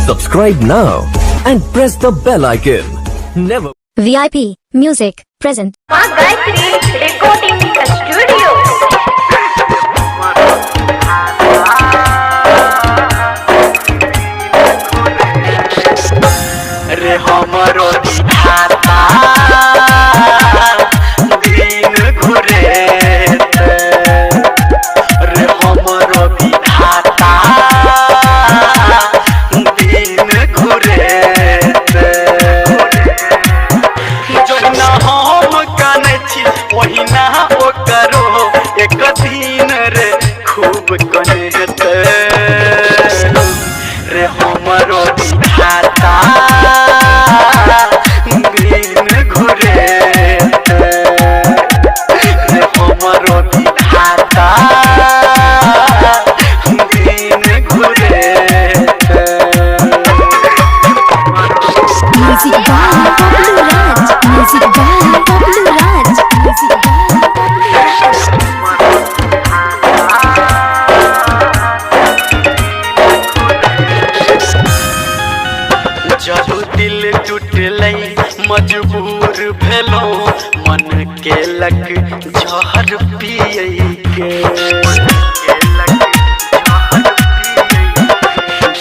Subscribe now and press the bell icon. Never. VIP Music present. Maithili recording studio. रे हमरो बidhaata दिन घुरे रे हमरो बidhaata दिन घुरे जहिना हम कानै छी ओहिना ओ करो एक दिन रे खूब कनेत रे हमरो बidhaata दिन घुरे रे हमरो बidhaata दिन घुरे Music by Bablu Raj. Music by Bablu Raj. Music by जब दिल टूटलै मजबूर भेलो मन केलक जहर पियै के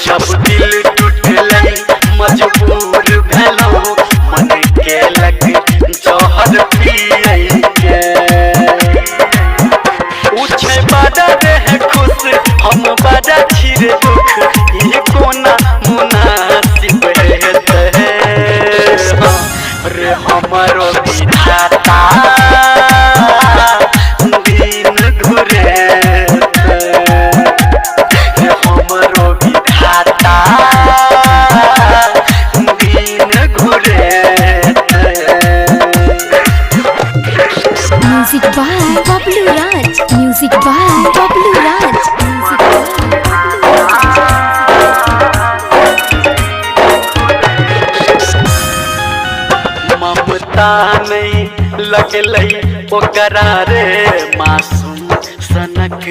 जब दिल टूटलै मजबूर भेलो मन केलक जहर पियै के उ छै बड़ा रहे खुश हम बड़ा छी रे दुख ई कोना मुनासिब हेतै रे हमरो बidhaata दिन घुरे रे हमरो bidhaata दिन घुरे Music by Bablu Raj. Music by Bablu Raj. Music by ममता नहीं लगलै ओकरा रे मासूम सनक